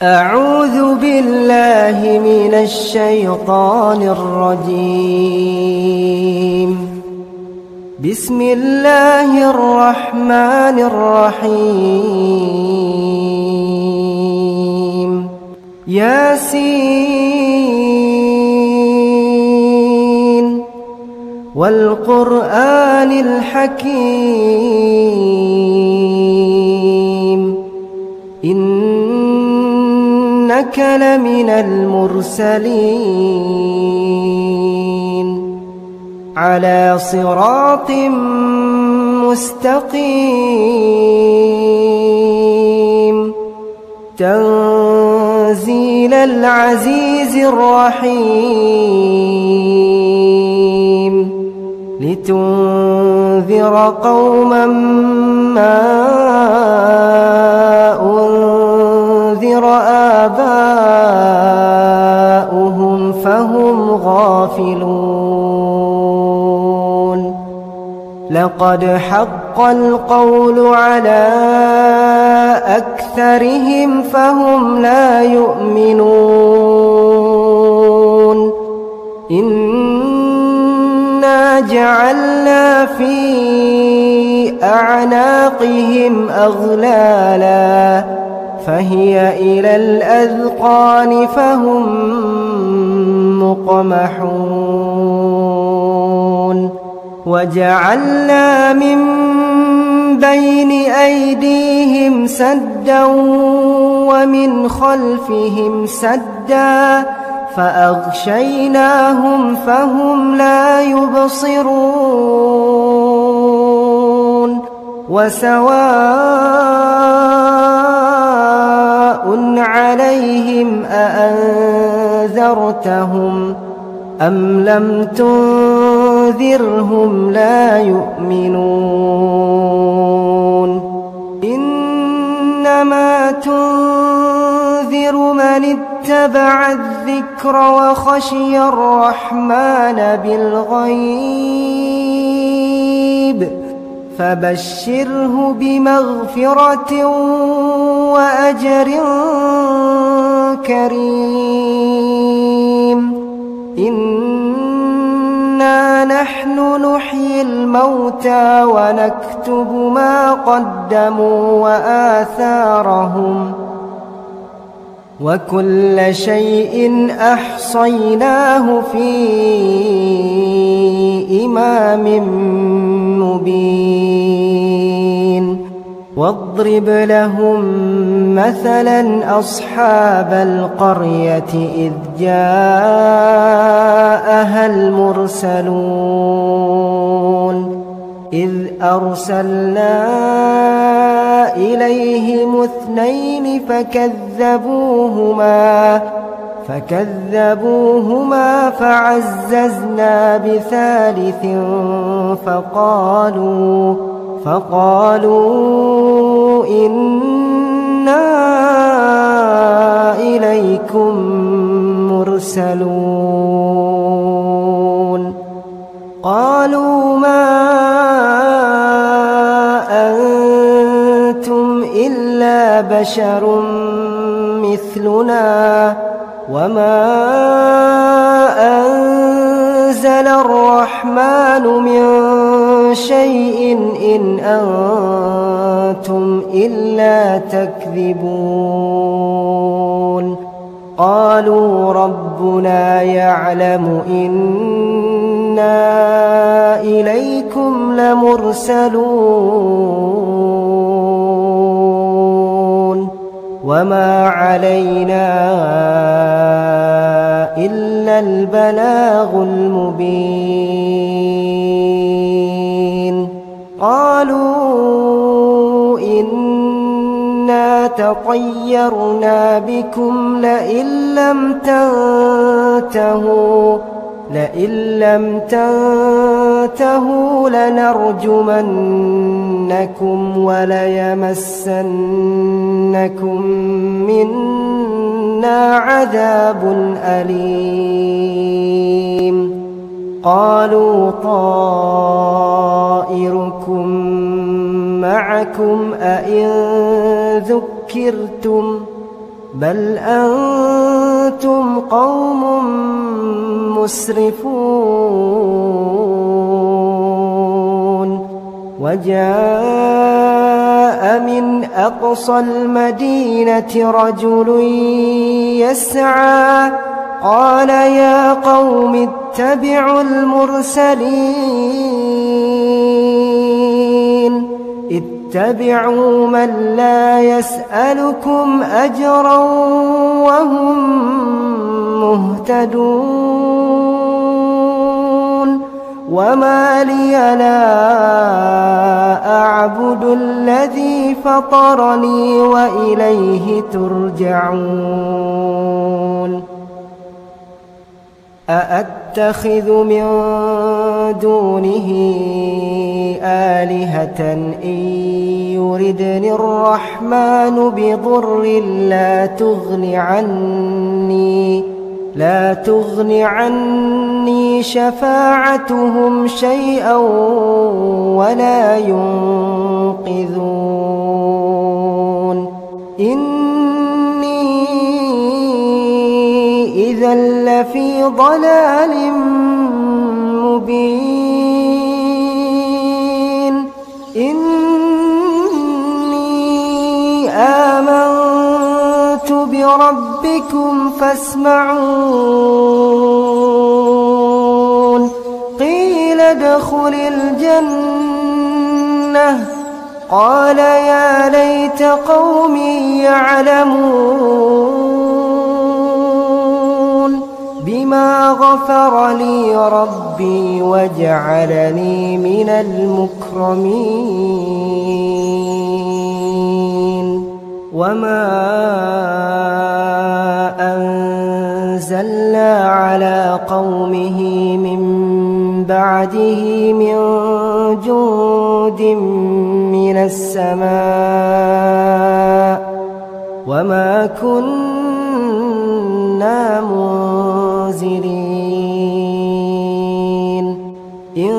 أعوذ بالله من الشيطان الرجيم. بسم الله الرحمن الرحيم. ياسين والقرآن الحكيم. إنك لمن المرسلين على صراط مستقيم. تنزيل العزيز الرحيم. لتنذر قوما ما أنذر آباؤهم فهم غافلون. لقد حق القول على أكثرهم فهم لا يؤمنون. إنا جعلنا في أعناقهم أغلالا فهي إلى الأذقان فهم مقمحون. وجعلنا من بين أيديهم سدا ومن خلفهم سدا فأغشيناهم فهم لا يبصرون. وسواء عليهم أأنذرتهم أم لم تنذرهم لا يؤمنون. إنما تنذر من اتبع الذكر وخشي الرحمن بالغيب فبشره بمغفرة وأجر كريم. إنا نحن نحيي الموتى ونكتب ما قدموا وآثارهم وكل شيء أحصيناه في إمام مبين. واضرب لهم مثلا أصحاب القرية إذ جاءها المرسلون. إذ أرسلنا إليهم اثنين فكذبوهما فعززنا بثالث فقالوا إنا إليكم مرسلون. قالوا ما أنتم إلا بشر مثلنا وما أنزل الرحمن من شيء إن أنتم إلا تكذبون. قالوا ربنا يعلم إنا إليكم لمرسلون وما علينا إلا البلاغ المبين. قالوا إنا تطيرنا بكم لئن لم تنتهوا لنرجمنكم وليمسنكم منا عذاب أليم. قالوا طائركم معكم أئن بل أنتم قوم مسرفون وجاء من أقصى المدينة رجل يسعى قال يا قوم اتبعوا المرسلين اتبعوا من لا يسألكم أجرا وهم مهتدون وما لي لا أعبد الذي فطرني وإليه ترجعون أأتخذ من دونه آلهة إن يردني الرحمن بضر لا تغن عني شفاعتهم شيئا ولا ينقذون إني إذا لفي ضلال مبين إني آمنت بربكم فاسمعون قيل ادخل الجنة قال يا ليت قومي يعلمون بما غفر لي ربي وجعلني من المكرمين وما أنزلنا على قومه من بعده من جند من السماء وما كنا منزلين إن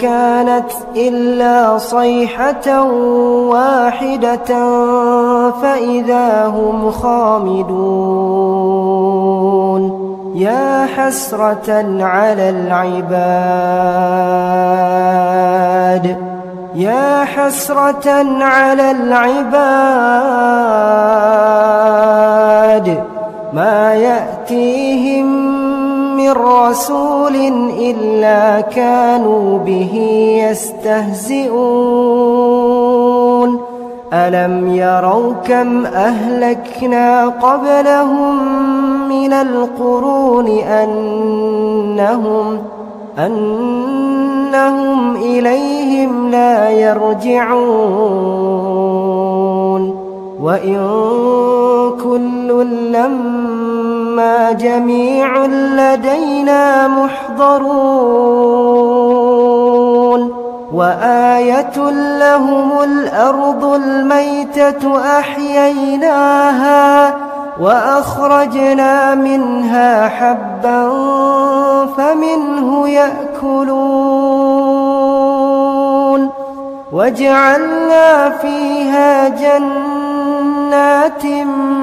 كانت إلا صيحة واحدة فإذا هم خامدون يا حسرة على العباد ما يأتيهم من رسول إلا كانوا به يستهزئون ألم يروا كم أهلكنا قبلهم من القرون أنهم إليهم لا يرجعون وإن كل لما جميع لدينا محضرون وآية لهم الأرض الميتة أحييناها وأخرجنا منها حبا فمنه يأكلون وجعلنا فيها جنات من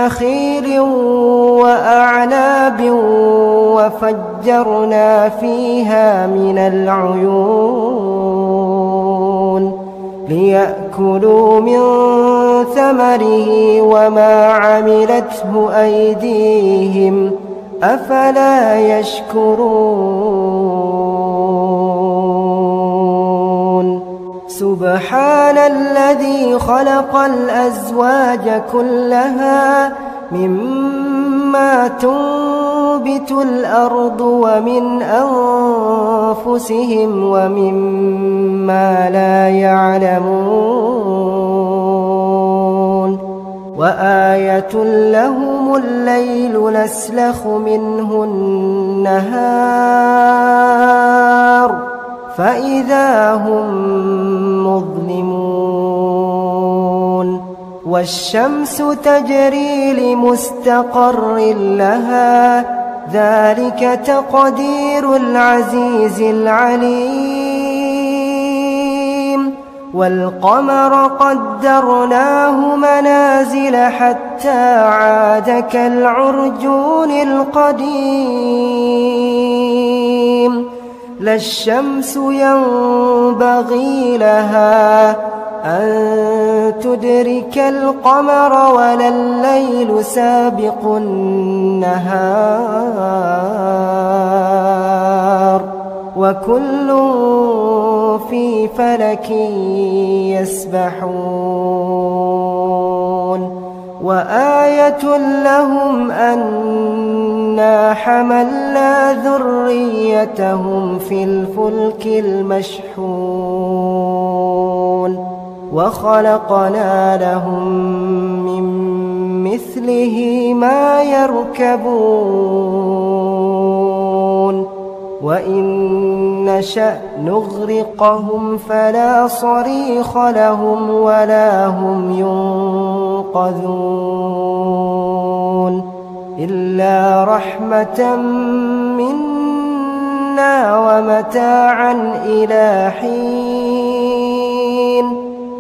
نخيل وأعناب وفجرنا فيها من العيون ليأكلوا من ثمره وما عملته أيديهم أفلا يشكرون سبحان الذي خلق الأزواج كلها مما تنبت الأرض ومن أنفسهم ومما لا يعلمون وآية لهم الليل نسلخ منه النهار فإذا هم مظلمون والشمس تجري لمستقر لها ذلك تقدير العزيز العليم والقمر قدرناه منازل حتى عاد كالعرجون القديم لا الشمس ينبغي لها أن تدرك القمر ولا الليل سابق النهار وكل في فلك يسبحون وآية لهم أنا حملنا ذريتهم في الفلك المشحون وخلقنا لهم من مثله ما يركبون وإن نشأ نغرقهم فلا صريخ لهم ولا هم ينقذون إلا رحمة منا ومتاعا إلى حين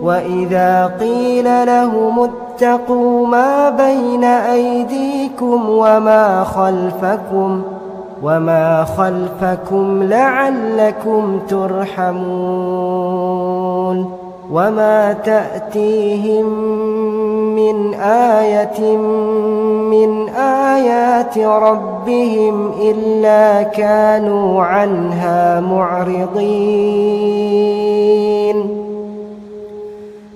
وإذا قيل لهم اتقوا ما بين أيديكم وما خلفكم لعلكم ترحمون وما تأتيهم من آية من آيات ربهم إلا كانوا عنها معرضين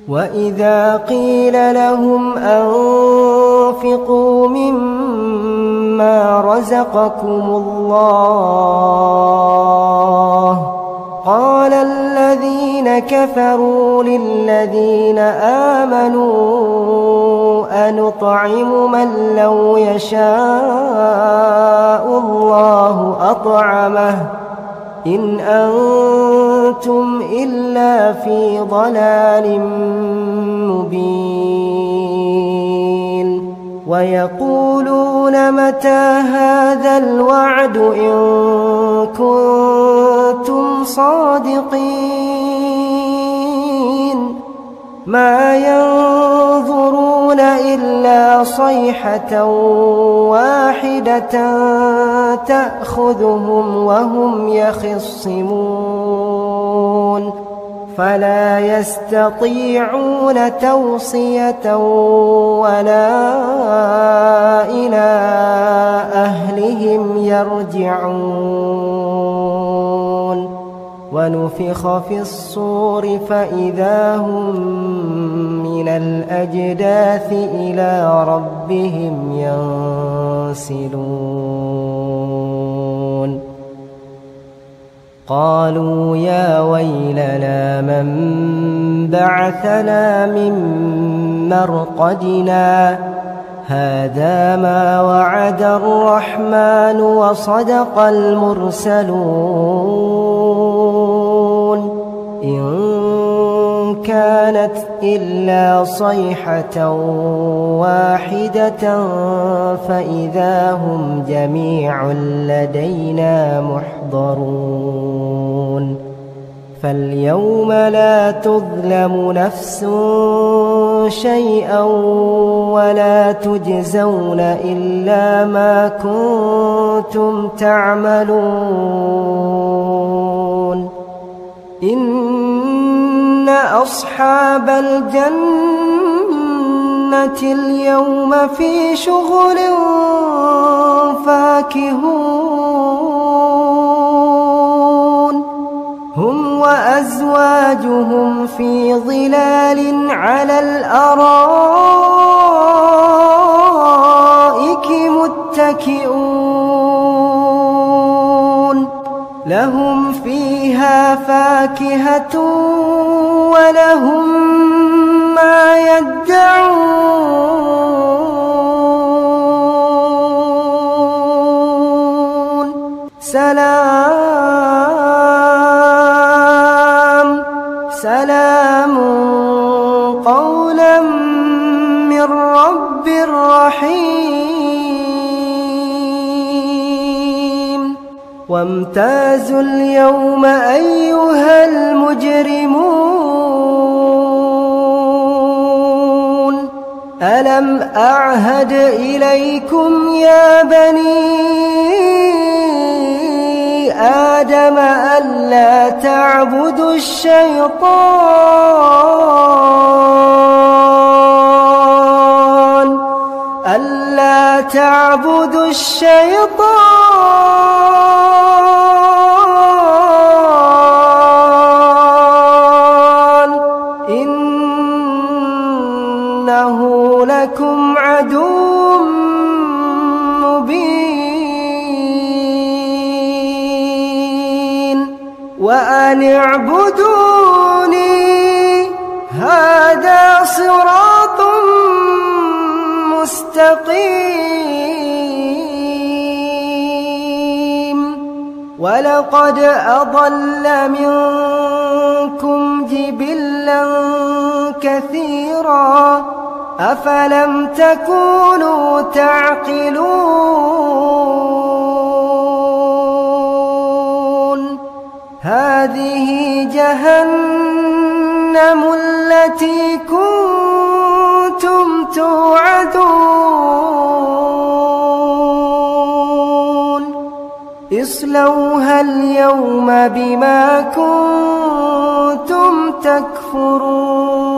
وإذا قيل لهم أنفقوا مما رزقكم الله قال الذين كفروا للذين آمنوا أنطعم من لو يشاء الله أطعمه إن أنتم إلا في ضلال مبين ويقولون متى هذا الوعد إن كنتم صادقين ما ينظرون إلا صيحة واحدة تأخذهم وهم يخصمون فلا يستطيعون توصية ولا إلى أهلهم يرجعون ونفخ في الصور فإذا هم من الأجداث إلى ربهم ينسلون قالوا يا ويلنا من بعثنا من مرقدنا هذا ما وعد الرحمن وصدق المرسلون إن كانت إلا صيحة واحدة فإذا هم جميع لدينا محضرون فاليوم لا تظلم نفس شيئا ولا تجزون إلا ما كنتم تعملون إن أصحاب الجنة اليوم في شغل فاكهون هم وأزواجهم في ظلال على الأرائك متكئون لهم فيها فاكهة ولهم ما يدعون سلام قولا من رب رحيم وامتازوا اليوم أيها المجرمون ألم أعهد إليكم يا بني آدم ألا تعبدوا الشيطان إنه لكم عدو مبين وأن اعبدوني هذا صراط مستقيم ولقد أضل منكم جبلا كثيرا أفلم تكونوا تعقلون هذه جهنم التي كنتم توعدون اصلوها اليوم بما كنتم تكفرون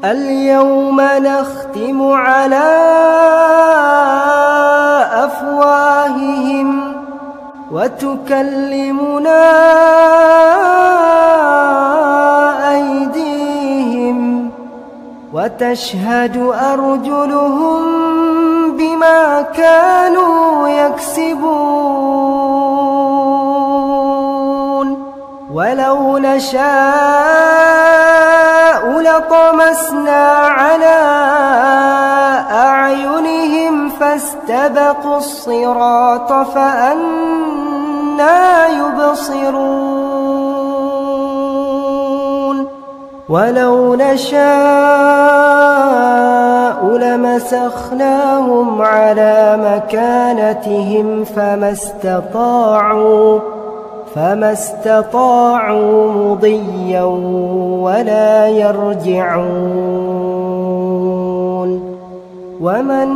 اليوم نختم على أفواههم وتكلمنا أيديهم وتشهد أرجلهم بما كانوا يكسبون ولو نشاء لطمسنا على أعينهم فاستبقوا الصراط فأنى يبصرون ولو نشاء لمسخناهم على مكانتهم فما استطاعوا مضيا ولا يرجعون ومن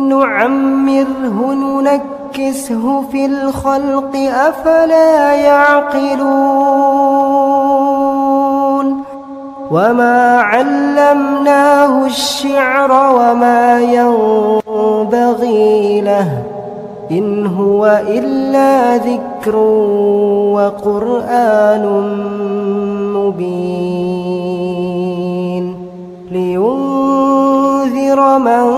نعمره ننكسه في الخلق أفلا يعقلون وما علمناه الشعر وما ينبغي له إن هو إلا ذكر وقرآن مبين لينذر من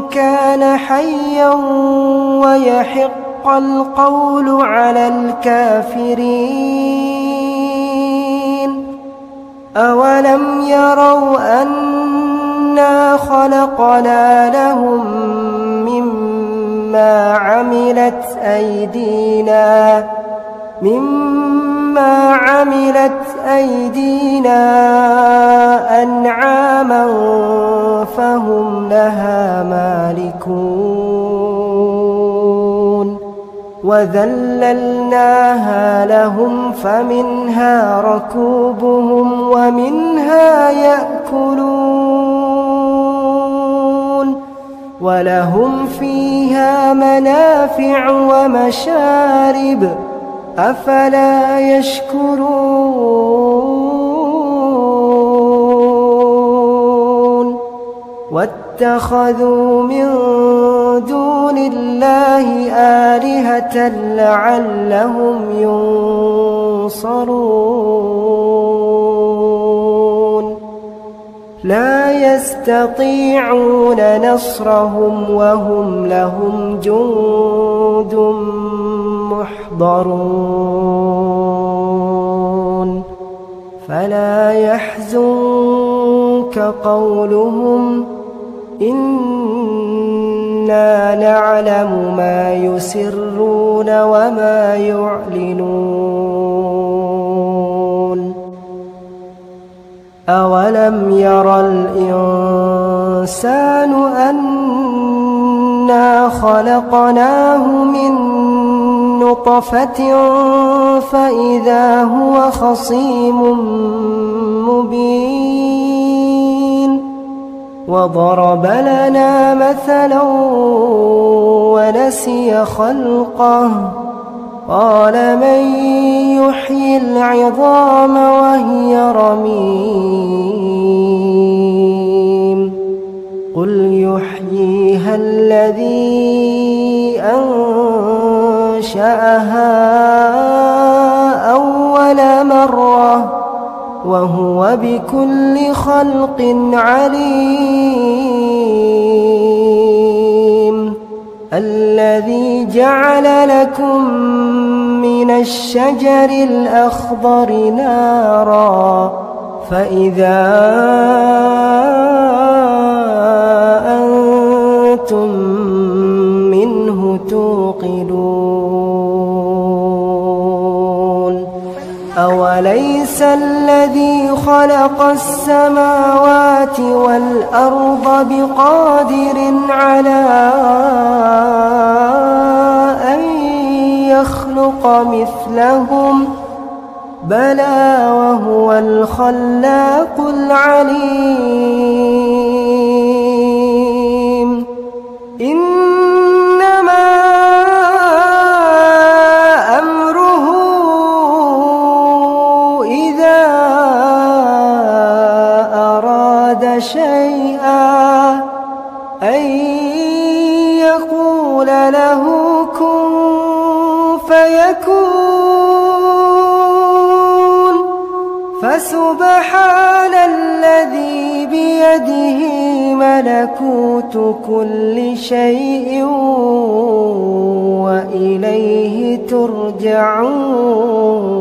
كان حيا ويحق القول على الكافرين أولم يروا أنا خلقنا لهم مما عملت أيدينا أنعاما فهم لها مالكون وذللناها لهم فمنها ركوبهم ومنها يأكلون ولهم فيها منافع ومشارب أفلا يشكرون واتخذوا من دون الله آلهة لعلهم ينصرون لا يستطيعون نصرهم وهم لهم جند محضرون فلا يحزنك قولهم إنا نعلم ما يسرون وما يعلنون أولم ير الإنسان أنا إنا خلقناه من نطفة فإذا هو خصيم مبين وضرب لنا مثلا ونسي خلقه قال من يحيي العظام وهي رميم قل يحييها الذي أنشأها أول مرة وهو بكل خلق عليم الذي جعل لكم من الشجر الأخضر نارا فإذا أنتم منه توقدون أوليس الذي خلق السماوات والأرض بقادر على أن يخلق مثلهم بلى وهو الخلاق العليم إنما أمره إذا أراد شيئا أن يقول له كن فيكون فسبحان الذي بيده ملكوت كل شيء وإليه ترجعون.